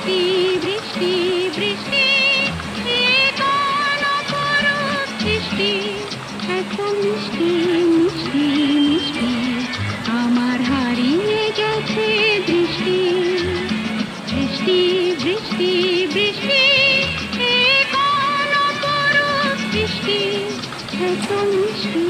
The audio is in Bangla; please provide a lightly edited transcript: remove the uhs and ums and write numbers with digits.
বৃষ্টি বৃষ্টি বৃষ্টি এ কোন অপরূপ সৃষ্টি, এত মিষ্টি মিষ্টি মিষ্টি আমার হারিয়ে গেছে দৃষ্টি। বৃষ্টি বৃষ্টি বৃষ্টি এ কোন অপরূপ সৃষ্টি, এত মিষ্টি